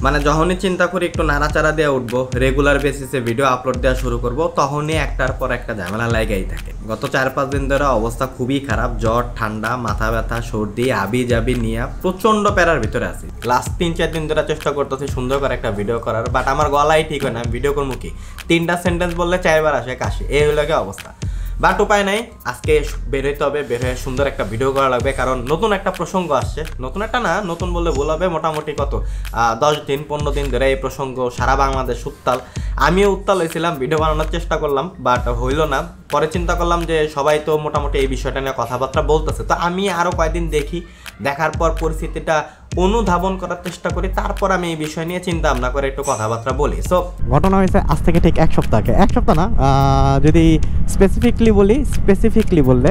মানে যখনই চিন্তা করি একটু নাড়াচাড়া দিয়ে উঠবো, রেগুলার বেসিসে ভিডিও আপলোড দেওয়া শুরু করব, তখনই একটার পর একটা ঝামেলা লাগাই থাকে। গত 4-5 দিন ধরে অবস্থা খুবই খারাপ, জ্বর, ঠান্ডা, মাথা ব্যথা, সর্দি, আবি জাবি নিয়ে প্রচন্ড প্যারার ভিতরে আছি। লাস্ট 3-4 দিন ধরে চেষ্টা করতেছি সুন্দর করে একটা ভিডিও করার, বাট আমার গলাই ঠিক হয় না। ভিডিও করবো কি, 3টা সেন্টেন্স বললে 4বার আসে কাশি, এই হলো কি অবস্থা। বাট উপায় নাই, আজকে বের হইতে হবে, বের হয়ে সুন্দর একটা ভিডিও করা লাগবে, কারণ নতুন একটা প্রসঙ্গ আসছে। নতুন একটা না, নতুন বললে ভুল হবে, মোটামুটি কত 10-15 দিন ধরে এই প্রসঙ্গ সারা বাংলাদেশ উত্তাল। আমিও উত্তাল হয়েছিলাম, ভিডিও বানানোর চেষ্টা করলাম, বাট হইল না। পরে চিন্তা করলাম যে সবাই তো মোটামুটি এই বিষয়টা নিয়ে কথাবার্তা বলতেছে, তো আমি আরও কয়েকদিন দেখি, দেখার পর পরিস্থিতিটা অনুধাবন করার চেষ্টা করি, তারপর আমি এই বিষয় নিয়ে চিন্তা ভাবনা করে একটু কথাবার্তা বলি। সো ঘটনা হয়েছে আজ থেকে ঠিক এক সপ্তাহ আগে, এক সপ্তাহ না, যদি স্পেসিফিকলি বললে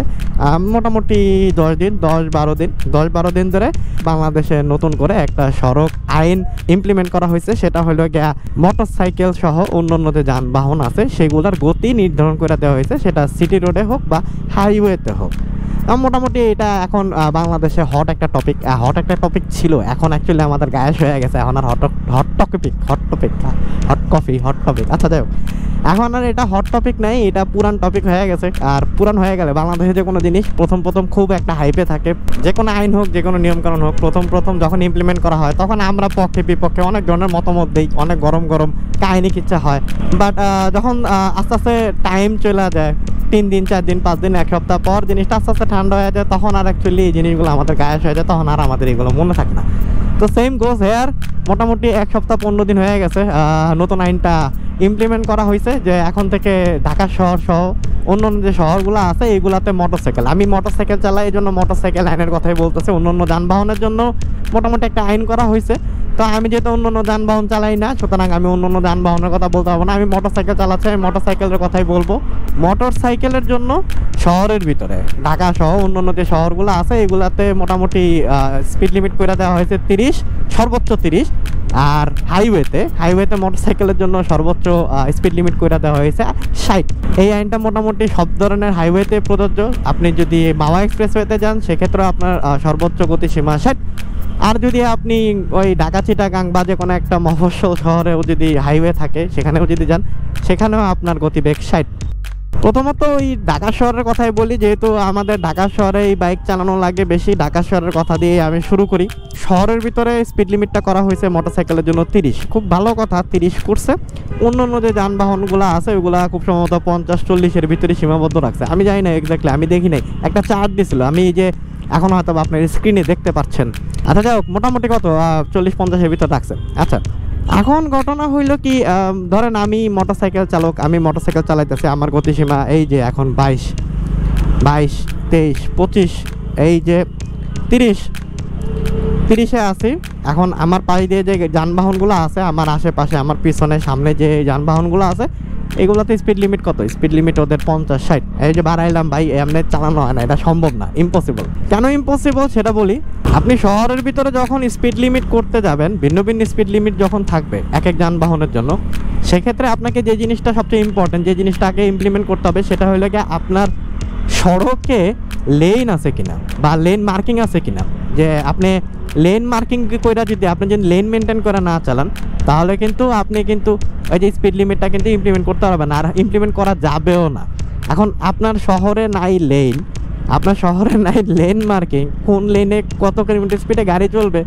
মোটামুটি 10-12 দিন ধরে বাংলাদেশে নতুন করে একটা সড়ক আইন ইমপ্লিমেন্ট করা হয়েছে। সেটা হলো গিয়া মোটর সাইকেল সহ অন্যান্য যে যানবাহন আছে সেগুলোর গতি নির্ধারণ করে দেওয়া হয়েছে, সেটা সিটি রোডে হোক বা হাইওয়েতে হোক। মোটামুটি এটা এখন বাংলাদেশে হট একটা টপিক ছিল, এখন অ্যাকচুয়ালি আমাদের গায়েস হয়ে গেছে। এখন আর হট টপিক আচ্ছা যাই হোক, এখন আর এটা হট টপিক নাই, এটা পুরান টপিক হয়ে গেছে। আর পুরান হয়ে গেলে বাংলাদেশে যে কোনো জিনিস প্রথম খুব একটা হাইপে থাকে। যে কোনো আইন হোক, যে কোনো নিয়মকানুন হোক, প্রথম যখন ইমপ্লিমেন্ট করা হয় তখন আমরা পক্ষে বিপক্ষে অনেক ধরনের মতামত দিই, অনেক গরম কাহিনী কিচ্ছা হয়। বাট যখন আস্তে আস্তে টাইম চলে যায়, 3 দিন 4 দিন 5 দিন 1 সপ্তাহ পর জিনিসটা আস্তে আস্তে ঠান্ডা হয়ে যায়, তখন আর অ্যাকচুয়ালি এই জিনিসগুলো আমাদের গায়েস হয়ে যায়, তখন আর আমাদের এগুলো মনে থাকে না। তো সেম গোজ হেয়ার, মোটামুটি 1 সপ্তাহ 15 দিন হয়ে গেছে নতুন আইনটা ইমপ্লিমেন্ট করা হয়েছে যে এখন থেকে ঢাকা শহর সহ অন্যান্য যে শহরগুলো আছে এইগুলাতে মোটরসাইকেল, আমি মোটরসাইকেল চালাই এই জন্য মোটরসাইকেল আইনের কথাই বলতেছে, অন্যান্য যানবাহনের জন্য মোটামুটি একটা আইন করা হয়েছে। তো আমি যেহেতু অন্যান্য যানবাহন চালাই না, সুতরাং আমি অন্যান্য যানবাহনের কথা বলতে পারবো না। আমি মোটরসাইকেল চালাচ্ছি, আমি মোটরসাইকেলের কথাই বলবো। মোটরসাইকেলের জন্য শহরের ভিতরে ঢাকা সহ অন্যান্য যে শহরগুলো আছে এগুলাতে মোটামুটি স্পিড লিমিট করে দেওয়া হয়েছে 30, সর্বোচ্চ 30। আর হাইওয়েতে মোটরসাইকেলের জন্য সর্বোচ্চ স্পিড লিমিট করে দেওয়া হয়েছে 60। এই আইনটা মোটামুটি সব ধরনের হাইওয়েতে প্রযোজ্য। আপনি যদি মাওয়া এক্সপ্রেসওয়েতে যান সেক্ষেত্রে আপনার সর্বোচ্চ গতিসীমা 60। আর যদি আপনি ওই ঢাকা চিটাগাং বা যে কোনো একটা মফস্বল শহরেও যদি হাইওয়ে থাকে সেখানেও যদি যান সেখানেও আপনার গতিবেগ 60। প্রথমত ওই ঢাকা শহরের কথাই বলি, যেহেতু আমাদের ঢাকা শহরে এই বাইক চালানো লাগে বেশি, ঢাকা শহরের কথা দিয়ে আমি শুরু করি। শহরের ভিতরে স্পিড লিমিটটা করা হয়েছে মোটরসাইকেলের জন্য 30, খুব ভালো কথা 30 করছে। অন্য যে যানবাহনগুলো আছে ওইগুলো খুব সম্ভবত 50-40-এর ভিতরে সীমাবদ্ধ রাখছে। আমি জানি না এক্স্যাক্টলি, আমি দেখি নাই, একটা চার্ট দিছিল, আমি এই যে এখন হয়তো আপনার স্ক্রিনে দেখতে পাচ্ছেন। আচ্ছা যাই হোক, মোটামুটি কত 40-50-এর ভিতর রাখছে। আচ্ছা, এখন ঘটনা হইল কি, ধরেন আমি মোটরসাইকেল চালক, আমি মোটরসাইকেল চালাইতেছি, আমার গতিসীমা এই যে এখন 22, 23, 25, এই যে 30-এ আছি। এখন আমার পাশ দিয়ে যে যানবাহনগুলো আছে, আমার আশেপাশে, আমার পিছনে সামনে যে যানবাহনগুলো আছে এগুলোতে স্পিড লিমিট কত? স্পিড লিমিট ওদের 50-60। এই যে বাড়াইলাম ভাই, এমনি চালানো হয় না, এটা সম্ভব না, ইম্পসিবল। কেন ইম্পসিবল সেটা বলি। আপনি শহরের ভিতরে যখন স্পিড লিমিট করতে যাবেন, ভিন্ন স্পিড লিমিট যখন থাকবে এক যানবাহনের জন্য, সেক্ষেত্রে আপনাকে যে জিনিসটা সবচেয়ে ইম্পর্টেন্ট, যে জিনিসটা আগে ইমপ্লিমেন্ট করতে হবে সেটা হলো গিয়ে আপনার সড়কে লেন আছে কিনা বা লেন মার্কিং আছে কিনা। যে আপনি লেন মার্কিং করে যদি আপনি যদি লেন মেনটেন করে না চালান তাহলে কিন্তু আপনি কিন্তু ওই যে স্পিড লিমিটটা কিন্তু ইমপ্লিমেন্ট করতে পারবেন না, আর ইমপ্লিমেন্ট করা যাবেও না। এখন আপনার শহরে নাই লেন, আপনার শহরে নাই লেন মার্কিং, কোন লেনে কত কিলোমিটার স্পিডে গাড়ি চলবে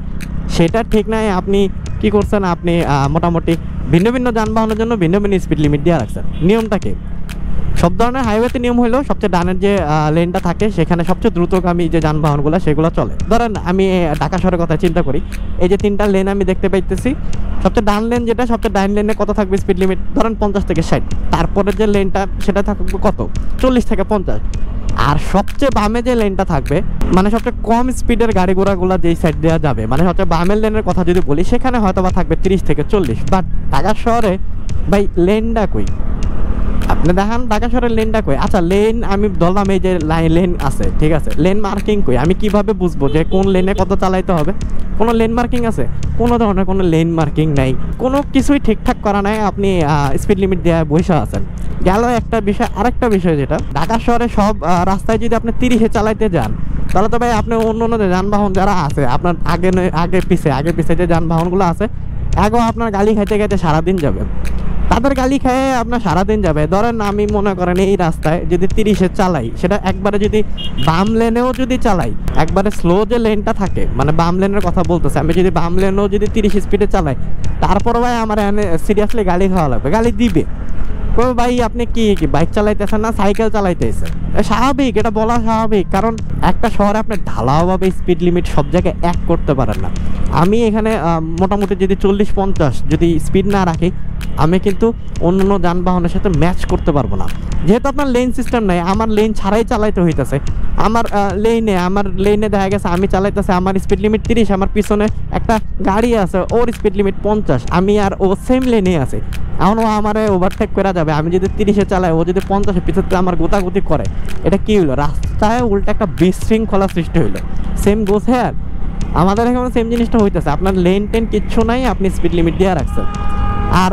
সেটা ঠিক নাই। আপনি কি করছেন, আপনি মোটামুটি ভিন্ন যানবাহনের জন্য ভিন্ন স্পিড লিমিট দিয়ে রাখছেন। নিয়মটাকে সব ধরনের হাইওয়েতে নিয়ম হলো সবচেয়ে ডানের যে লেনটা থাকে সেখানে সবচেয়ে দ্রুতগামী যে যানবাহনগুলো সেগুলো চলে। ধরেন আমি ঢাকা শহরের কথা চিন্তা করি, এই যে 3টা লেন আমি দেখতে পাইতেছি, সবচেয়ে ডান লেন যেটা, সবচেয়ে ডান লেনে কত থাকবে স্পিড লিমিট? ধরেন 50-60। তারপরে যে লেনটা সেটা থাকবে কত? 40-50। আর সবচেয়ে বামে যে লেনটা থাকবে, মানে সবচেয়ে কম স্পিডের গাড়ি ঘোড়াগুলো যেই সাইড দেওয়া যাবে, মানে সবচেয়ে বামের লেনের কথা যদি বলি, সেখানে হয়তো বা থাকবে 30-40। বাট ঢাকা শহরে ভাই লেনটা কই? আপনি দেখান ঢাকা শহরের লেনটা কই? আচ্ছা লেন আমি ধরলাম এই যে লেন আছে, ঠিক আছে, লেন মার্কিং কই? আমি কিভাবে বুঝবো যে কোন লেনে কত চালাইতে হবে? কোনো লেন মার্কিং আছে? কোনো ধরনের কোনো লেন মার্কিং নাই, কোনো কিছুই ঠিকঠাক করা নাই। আপনি স্পিড লিমিট দিয়ে বসে আছেন। গেল একটা বিষয়। আরেকটা বিষয় যেটা, ঢাকা শহরে সব রাস্তায় যদি আপনি 30-এ চালাইতে যান তাহলে তো ভাই আপনি অন্য যে যানবাহন যারা আছে আপনার আগে পিছে যে যানবাহনগুলো আছে এগো আপনার গালি খাইতে খাইতে সারাদিন যাবে, তাদের গালি খেয়ে আপনার সারাদিন যাবে। ধরেন আমি মনে করেন এই রাস্তায় যদি 30-এ চালাই, সেটা একবারে যদি বাম লেনেও যদি চালাই, একবারে স্লো যে লেনটা থাকে, মানে বাম লেনের কথা বলতেছে, আমি যদি বাম লেনেও যদি 30 স্পিডে চালাই, তারপর ভাই আমার সিরিয়াসলি গালি খাওয়া লাগবে, গালি দিবে। ভাই আপনি কি বাইক চালাইতেছেন না সাইকেল চালাইতেছেন? স্বাভাবিক, এটা বলা স্বাভাবিক, কারণ একটা শহরে আপনি ঢালাওভাবে স্পিড লিমিট সব জায়গায় এক করতে পারেন না। আমি এখানে মোটামুটি যদি 40-50 যদি স্পিড না রাখি, আমি কিন্তু অন্য যানবাহনের সাথে ম্যাচ করতে পারবো না। যেহেতু আপনার লেন সিস্টেম নাই, আমার লেন ছাড়াই চালাইতে হইতেছে। আমার লেনে দেখা গেছে আমি চালাইতেছে, আমার স্পিড লিমিট 30, আমার পিছনে একটা গাড়ি আছে ওর স্পিড লিমিট 50, আমি আর ও সেম লেনে আছে, এখন ও আমার ওভারটেক করা যাবে। আমি যদি 30-এ চালাই, ও যদি 50-এ পিছনে আমার গোতাগুতি করে, এটা কি হইলো? রাস্তায় উল্টা একটা বিশৃঙ্খলা সৃষ্টি হইলো। সেম গোস হ্যাঁ, আমাদের এখানে সেম জিনিসটা হইতেছে। আপনার লেন টেন কিচ্ছু নাই, আপনি স্পিড লিমিট দিয়ে রাখছেন। আর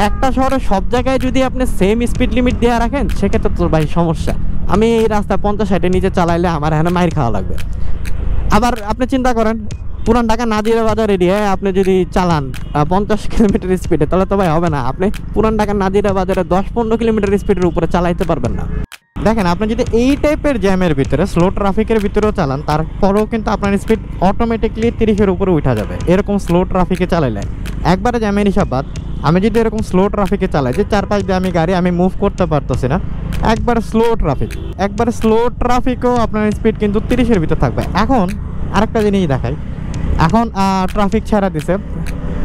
একটা শহরে সব জায়গায় যদি আপনি সেম স্পিড লিমিট দিয়ে রাখেন, সেক্ষেত্রে তো ভাই সমস্যা। আমি এই রাস্তায় 50-60-এর নিচে চালাইলে আমার এখানে মাইর খাওয়া লাগবে। আবার আপনি চিন্তা করেন, পুরান ঢাকা নাজিরা বাজার এরিয়ায় আপনি যদি চালান 50 কিলোমিটার স্পিডে, তাহলে তো ভাই হবে না। আপনি পুরান ঢাকা নাজিরা বাজারে 10-15 কিলোমিটার স্পিডের উপরে চালাইতে পারবেন না। দেখেন, আপনি যদি এই টাইপের জ্যামের ভিতরে, স্লো ট্রাফিকের ভিতরেও চালান, তারপরেও কিন্তু আপনার স্পিড অটোমেটিকলি 30-এর উপরে উঠা যাবে। এরকম স্লো ট্রাফিকে চালাইলে একবারে জ্যামের হিসাব বাদ, আমি যদি এরকম স্লো ট্রাফিকে চালাই, যে 4-5 দিয়ে আমি গাড়ি আমি মুভ করতে পারতেছি না, একবার স্লো ট্রাফিকও আপনার স্পিড কিন্তু 30-এর ভিতর থাকবে। এখন আরেকটা জিনিস দেখাই, এখন ট্রাফিক ছাড়া দিছে,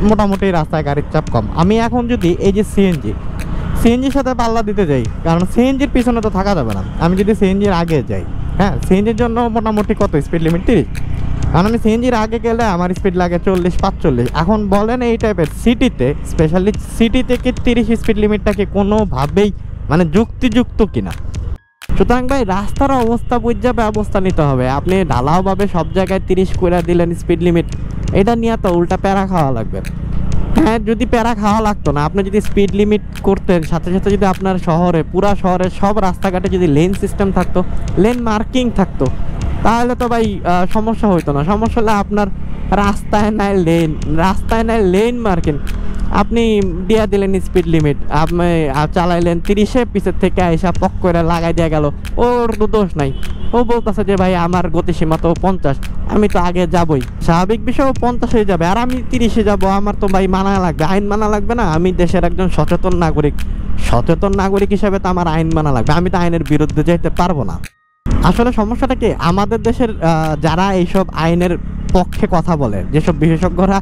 মোটামুটি রাস্তায় গাড়ির চাপ কম। আমি এখন যদি এই যে সিএনজির সাথে পাল্লা দিতে যাই, কারণ সিএনজির পিছনে তো থাকা যাবে না, আমি যদি সিএনজির আগে যাই, হ্যাঁ সিএনজির জন্য মোটামুটি কত স্পিড লিমিট 30, কারণ আমি সিএনজির আগে গেলে আমার স্পিড লাগে 40-45। এখন বলেন এই টাইপের সিটিতে, স্পেশালি সিটি থেকে 30 স্পিড লিমিটটা কি কোনোভাবেই মানে যুক্তিযুক্ত কিনা? সুতরাং ভাই রাস্তার অবস্থা বুঝে ব্যবস্থা নিতে হবে। আপনি ঢালাওভাবে সব জায়গায় 30 করে দিলেন স্পিড লিমিট, এটা নিয়ে তো উল্টা প্যারা খাওয়া লাগবে। হ্যাঁ, যদি প্যারা খাওয়া লাগতো না, আপনি যদি স্পিড লিমিট করতেন, সাথে সাথে যদি আপনার পুরা শহরের সব রাস্তাঘাটে যদি লেন সিস্টেম থাকতো, লেন মার্কিং থাকতো, তাহলে তো ভাই সমস্যা হইতো না। সমস্যা হলে আপনার রাস্তায় নাই লেন মার্কিং, আপনি দিয়া দিলেন স্পিড লিমিট, আপনি চালাইলেন 30-এ, পিছের থেকে আইসা পক করে লাগাই দেওয়া গেল, ওর তো দোষ নাই। ও বলতেছে যে ভাই আমার গতিসীমা তো 50, আমি তো আগে যাবই, স্বাভাবিক বিষয় 50 হয়ে যাবে, আর আমি 30-এ যাবো, আমার তো ভাই মানা লাগবে, আইন মানা লাগবে না? আমি দেশের একজন সচেতন নাগরিক হিসেবে তো আমার আইন মানা লাগবে, আমি তো আইনের বিরুদ্ধে যেতে পারবো না। আসলে সমস্যাটা কি, আমাদের দেশের যারা এইসব আইনের পক্ষে কথা বলে, যেসব বিশেষজ্ঞরা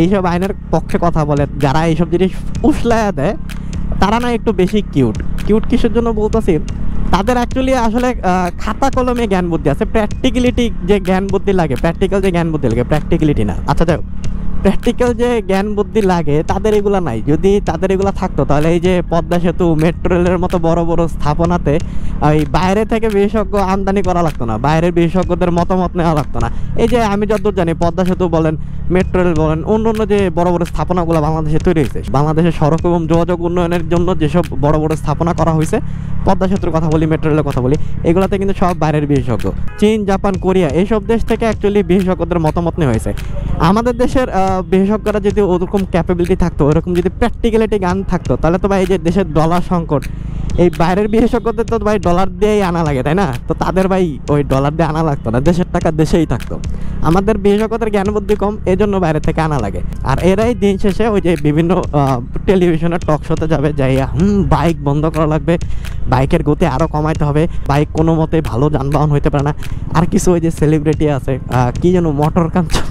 এইসব আইনের পক্ষে কথা বলে, যারা এইসব জিনিস উসলায়া দেয়, তারা না একটু বেশি কিউট কিসের জন্য বলতেছি, তাদের অ্যাকচুয়ালি আসলে খাতা কলমে জ্ঞান বুদ্ধি আছে, প্র্যাকটিক্যাল যে জ্ঞান বুদ্ধি লাগে প্র্যাকটিক্যালিটি না। আচ্ছা যাও, প্র্যাকটিক্যাল যে জ্ঞান বুদ্ধি লাগে তাদের এগুলো নাই। যদি তাদের এগুলো থাকতো, তাহলে এই যে পদ্মা সেতু, মেট্রো রেলের মতো বড় বড় স্থাপনাতে ওই বাইরে থেকে বিশেষজ্ঞ আমদানি করা লাগতো না, বাইরের বিশেষজ্ঞদের মতামত নেওয়া লাগতো না। এই যে আমি যতদূর জানি, পদ্মা সেতু বলেন, মেট্রো রেল বলেন, অন্য যে বড় বড় স্থাপনাগুলো বাংলাদেশে তৈরি হয়েছে, বাংলাদেশের সড়ক এবং যোগাযোগ উন্নয়নের জন্য যেসব বড় বড় স্থাপনা করা হয়েছে, পদ্মা সেতুর কথা বলি, মেট্রো রেলের কথা বলি, এগুলোতে কিন্তু সব বাইরের বিশেষজ্ঞ, চীন, জাপান, কোরিয়া, এইসব দেশ থেকে অ্যাকচুয়ালি বিশেষজ্ঞদের মতামত নেওয়া হয়েছে। আমাদের দেশের বিশেষজ্ঞরা যদি ওরকম ক্যাপাবিলিটি থাকতো, ওরকম যদি প্র্যাকটিক্যালিটি জ্ঞান থাকতো, তাহলে তো ভাই এই যে দেশের ডলার সংকট, এই বাইরের বিশেষজ্ঞদের তো ভাই ডলার দিয়েই আনা লাগে, তাই না? তো তাদের ভাই ওই ডলার দিয়ে আনা লাগতো না, দেশের টাকা দেশেই থাকতো। আমাদের বিশেষজ্ঞদের জ্ঞান বুদ্ধি কম, এই জন্য বাইরে থেকে আনা লাগে। আর এরাই দিন শেষে ওই যে বিভিন্ন টেলিভিশনের টক শোতে যাবে, যাইয়া বাইক বন্ধ করা লাগবে, বাইকের গতি আরও কমাইতে হবে, বাইক কোনো মতে ভালো যানবাহন হইতে পারে না। আর কিছু ওই যে সেলিব্রিটি আছে, কি যেন মোটর কাঞ্চন,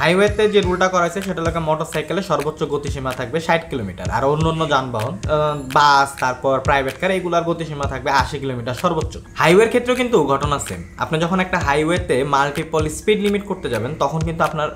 হাইওয়েতে যে রুলটা করা হয়েছে সেটা হলো মোটরসাইকেলের সর্বোচ্চ গতিসীমা থাকবে 60 কিলোমিটার, আর অন্য যানবাহন, বাস, তারপর প্রাইভেট কার, এইগুলোর গতিসীমা থাকবে 80 কিলোমিটার সর্বোচ্চ। হাইওয়ের ক্ষেত্রেও কিন্তু ঘটনা সেম। আপনি যখন একটা হাইওয়েতে মাল্টিপল স্পিড লিমিট করতে যাবেন, তখন কিন্তু আপনার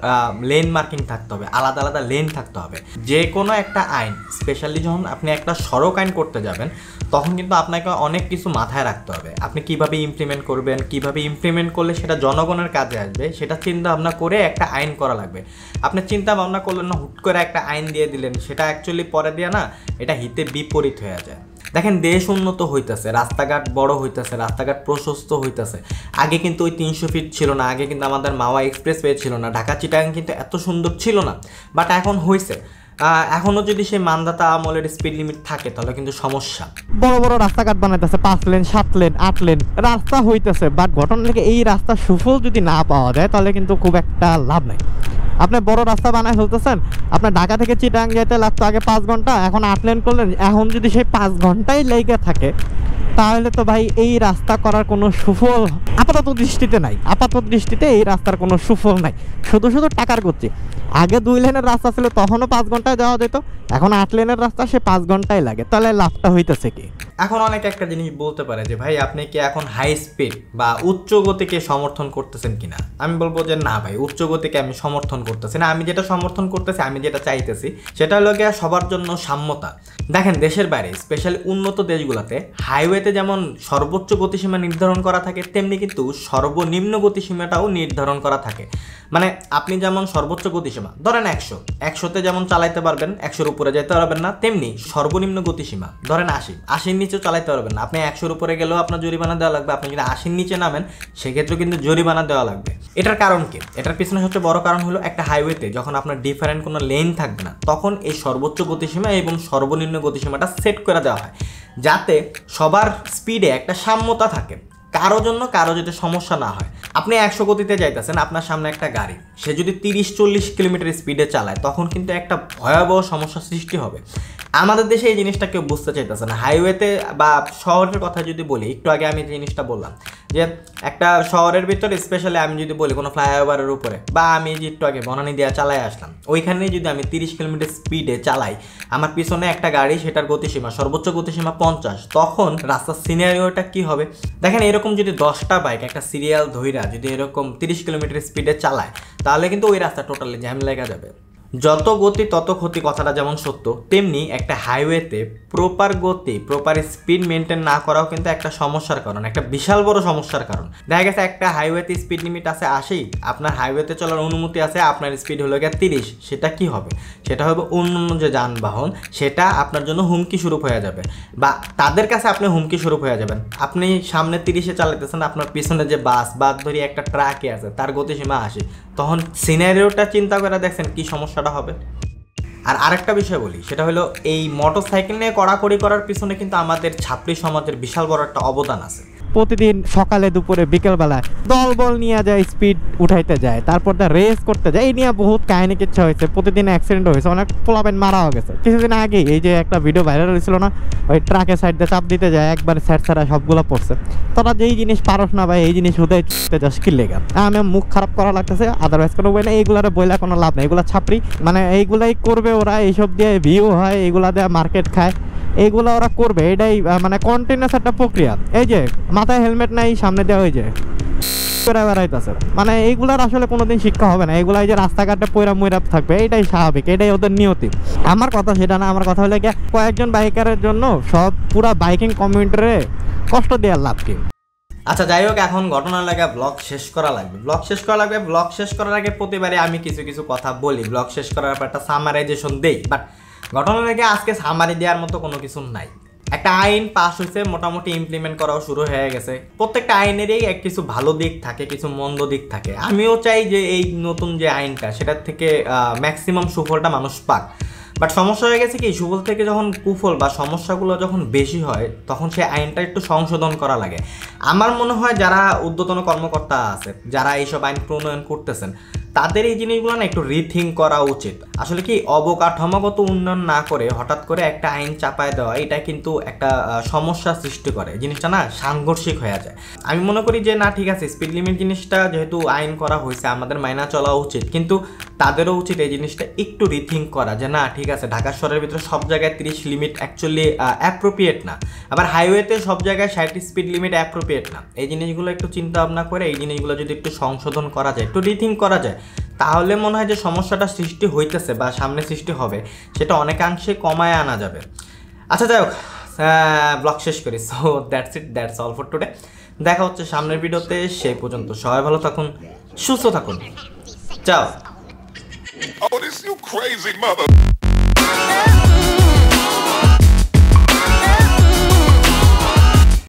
লেন মার্কিং থাকতে হবে, আলাদা আলাদা লেন থাকতে হবে। যে কোনো একটা আইন, স্পেশালি যখন আপনি একটা সড়ক আইন করতে যাবেন, তখন কিন্তু আপনাকে অনেক কিছু মাথায় রাখতে হবে। আপনি কিভাবে ইমপ্লিমেন্ট করবেন, কিভাবে ইমপ্লিমেন্ট করলে সেটা জনগণের কাজে আসবে, সেটা চিন্তা ভাবনা করে একটা আইন করা লাগবে। আপনি চিন্তা ভাবনা করলেন না, হুট করে একটা আইন দিয়ে দিলেন, সেটা অ্যাকচুয়ালি পরে দিয়ে না, এটা হিতে বিপরীত হয়ে যায়। দেখেন দেশ উন্নত হইতেছে, রাস্তাঘাট বড় হইতেছে, রাস্তাঘাট প্রশস্ত হইতেছে। আগে কিন্তু ওই 300 ফিট ছিল না, আগে কিন্তু আমাদের মাওয়া এক্সপ্রেসওয়ে ছিল না, ঢাকা চিটাগাং কিন্তু এত সুন্দর ছিল না, বাট এখন হয়েছে। এখনও যদি সেই মানদাতা আমলের স্পিড লিমিট থাকে তাহলে কিন্তু সমস্যা। বড় বড় রাস্তাঘাট বানাইতেছে, 5 লেন 7 লেন 8 লেন রাস্তা হইতেছে, বাট ঘটনা লাগে এই রাস্তার সুফল যদি না পাওয়া যায় তাহলে কিন্তু খুব একটা লাভ নাই। আপনি বড় রাস্তা বানায় ফেলতেছেন, আপনার ঢাকা থেকে চিটাগাং যেতে লাগতো আগে 5 ঘন্টা, এখন 8 লেন করলেন, এখন যদি সেই 5 ঘন্টাই লেগে থাকে তাহলে তো ভাই এই রাস্তা করার কোনো সুফল আপাতত দৃষ্টিতে নাই। আপাতত দৃষ্টিতে এই রাস্তার কোনো সুফল নাই, শুধু শুধু টাকার করছি। আগে 2 লেনের রাস্তা ছিল তখনও 5 ঘন্টায় যাওয়া যেত, এখন 8 লেনের রাস্তা সে 5 ঘন্টায় লাগে, তাহলে লাভটা হইতেছে কি? এখন অনেকে একটা জিনিস বলতে পারে যে ভাই আপনি কি এখন হাই স্পিড বা উচ্চ গতিকে সমর্থন করতেছেন কিনা। আমি বলবো যে না ভাই, উচ্চ গতিকে আমি সমর্থন করতেছি না। আমি যেটা সমর্থন করতেছি, আমি যেটা চাইতেছি সেটা হলো গিয়ে সবার জন্য সাম্যতা। দেখেন দেশের বাইরে স্পেশালি উন্নত দেশগুলোতে হাইওয়েতে যেমন সর্বোচ্চ গতিসীমা নির্ধারণ করা থাকে, তেমনি কিন্তু সর্বনিম্ন গতিসীমাটাও নির্ধারণ করা থাকে। মানে আপনি যেমন সর্বোচ্চ গতিসীমা ধরেন 100তে যেমন চালাইতে পারবেন, 100-র উপরে যেতে পারবেন না, তেমনি সর্বনিম্ন গতিসীমা ধরেন 80-র নিচেও চালাইতে পারবেন না। আপনি 100-র উপরে গেলেও আপনার জরিমানা দেওয়া লাগবে, আপনি যদি 80-র নিচে নামেন সেক্ষেত্রেও কিন্তু জরিমানা দেওয়া লাগবে। এটার কারণ কি? এটার পিছনে সবচেয়ে বড় কারণ হলো একটা হাইওয়েতে যখন আপনার ডিফারেন্ট কোনো লেন থাকবে না, তখন এই সর্বোচ্চ গতিসীমা এবং সর্বনিম্ন গতিসীমাটা সেট করে দেওয়া হয় যাতে সবার স্পিডে একটা সাম্যতা থাকে, কারো জন্য কারো যাতে সমস্যা না হয়। আপনি 100 গতিতে যাইতেছেন, আপনার সামনে একটা গাড়ি, সে যদি 30-40 কিলোমিটার স্পিডে চালায় তখন কিন্তু একটা ভয়াবহ সমস্যার সৃষ্টি হবে। আমাদের দেশে এই জিনিসটা কেউ বুঝতে চাইতেছে না। হাইওয়েতে বা শহরের কথা যদি বলি, একটু আগে আমি যে জিনিসটা বললাম যে একটা শহরের ভিতরে স্পেশালি আমি যদি বলি কোনো ফ্লাইওভারের উপরে, বা আমি যে একটু আগে বনানী দিয়ে চালাই আসলাম, ওইখানে যদি আমি 30 কিলোমিটার স্পিডে চালাই, আমার পিছনে একটা গাড়ি, সেটার গতিসীমা সর্বোচ্চ গতিসীমা 50, তখন রাস্তার সিনারিওটা কি হবে? দেখেন এরকম যদি 10টা বাইক একটা সিরিয়াল ধইরা যদি এরকম 30 কিলোমিটার স্পিডে চালায় তাহলে কিন্তু ওই রাস্তা টোটালি জ্যাম লেগে যাবে। যত গতি তত ক্ষতি কথাটা যেমন সত্য, তেমনি একটা হাইওয়েতে প্রপার গতি প্রপার স্পিড মেনটেন না করাও কিন্তু একটা সমস্যার কারণ, একটা বিশাল বড় সমস্যার কারণ। দেখা গেছে একটা হাইওয়েতে স্পিড লিমিট আছে 80, আপনার হাইওয়েতে চলার অনুমতি আছে, আপনার স্পিড হলো গিয়ে 30, সেটা কি হবে? সেটা হবে অন্য যে যানবাহন সেটা আপনার জন্য হুমকি স্বরূপ হয়ে যাবে, বা তাদের কাছে আপনি হুমকি স্বরূপ হয়ে যাবেন। আপনি সামনে 30-এ চালাইতেছেন, আপনার পিছনে যে বাস ধরি একটা ট্রাকে আছে তার গতিসীমা 80, তখন সিনারিওটা চিন্তা করে দেখছেন কি সমস্যাটা হবে। আর আরেকটা বিষয় বলি, সেটা হলো এই মোটরসাইকেল নিয়ে কড়াকড়ি করার পিছনে কিন্তু আমাদের ছাত্রী সমাজের বিশাল বড় একটা অবদান আছে। প্রতিদিন সকালে দুপুরে বিকেলবেলায় দল নিয়ে যায়, স্পিড উঠাইতে যায়, তারপর রেস করতে যায়, এই নিয়ে বহুত কাহিনী কিচ্ছা হয়েছে, প্রতিদিন অ্যাক্সিডেন্ট হয়েছে, অনেক পোলাপেন মারাও গেছে। কিছুদিন আগে এই যে একটা ভিডিও ভাইরাল হয়েছিল না, ওই ট্রাকের সাইড দিয়ে চাপ দিতে যায়, একবার স্যার ছাড়া সবগুলো পড়ছে। তোরা যেই জিনিস পারস না ভাই, এই জিনিস হুদায় চুতে যাস কি লেগা? আমি মুখ খারাপ করা লাগতেছে, আদারওয়াইজ কোনো বই না। এইগুলারে বইলা কোনো লাভ নেই, এগুলা ছাপড়ি, মানে এইগুলাই করবে ওরা, এইসব দিয়ে ভিউ হয়, এইগুলা দিয়ে মার্কেট খায়, এইগুলো ওরা করবে, এটাই মানে কন্টিনিউয়াস একটা প্রক্রিয়া। এই যে মাথায় হেলমেট নাই, সামনে দেওয়া হয়ে যায় বেড়াইতেছে, মানে এইগুলার আসলে কোনোদিন শিক্ষা হবে না। এগুলা যে রাস্তাঘাটে পয়রা ময়রা থাকবে, এটাই স্বাভাবিক, এটাই ওদের নিয়তি। আমার কথা সেটা না, আমার কথা হলে গিয়ে কয়েকজন বাইকারের জন্য সব পুরা বাইকিং কমিউনিটিরে কষ্ট দেওয়ার লাভ কি? আচ্ছা যাই হোক, এখন ঘটনা লাগা ব্লগ শেষ করা লাগবে। ব্লগ শেষ করার আগে প্রতিবারে আমি কিছু কথা বলি, ব্লগ শেষ করার পর একটা সামারাইজেশন দেই, বাট ঘটনা লাগে আজকে সামারি দেওয়ার মতো কোনো কিছু নাই। একটা আইন পাস হয়েছে, মোটামুটি ইমপ্লিমেন্ট করাও শুরু হয়ে গেছে। প্রত্যেকটা আইনেরই কিছু ভালো দিক থাকে, কিছু মন্দ দিক থাকে। আমিও চাই যে এই নতুন যে আইনটা সেটার থেকে ম্যাক্সিমাম সুফলটা মানুষ পাক। বাট সমস্যা হয়ে গেছে কি, সুফল থেকে যখন কুফল বা সমস্যাগুলো যখন বেশি হয় তখন সেই আইনটা একটু সংশোধন করা লাগে। আমার মনে হয় যারা ঊর্ধ্বতন কর্মকর্তা আছে, যারা এইসব আইন প্রণয়ন করতেছেন, তাদের এই জিনিসগুলো না একটু রিথিঙ্ক করা উচিত। আসলে কি অবকাঠামোগত উন্নয়ন না করে হঠাৎ করে একটা আইন চাপায় দেওয়া, এটা কিন্তু একটা সমস্যা সৃষ্টি করে, জিনিসটা না সাংঘর্ষিক হয়ে যায়। আমি মনে করি যে না ঠিক আছে, স্পিড লিমিট জিনিসটা যেহেতু আইন করা হয়েছে আমাদের মাইনা চলা উচিত, কিন্তু তাদেরও উচিত এই জিনিসটা একটু রিথিঙ্ক করা যে না ঠিক আছে, ঢাকা শহরের ভিতরে সব জায়গায় 30 লিমিট অ্যাকচুয়ালি অ্যাপ্রোপ্রিয়েট না, আবার হাইওয়েতে সব জায়গায় 60 স্পিড লিমিট অ্যাপ্রোপ্রিয়েট না। এই জিনিসগুলো একটু চিন্তা ভাবনা করে এই জিনিসগুলো যদি একটু সংশোধন করা যায়, একটু রিথিঙ্ক করা যায়, তাহলে মনে হয় যে সমস্যাটা সৃষ্টি হইতেছে বা সামনে সৃষ্টি হবে সেটা অনেকাংশে কমায় আনা যাবে। আচ্ছা যাই হোক, ব্লগ শেষ করি। So that's all for today. দেখা হচ্ছে সামনের ভিডিওতে, সেই পর্যন্ত সবাই ভালো থাকুন, সুস্থ থাকুন, চাও। Oh, this you crazy mother.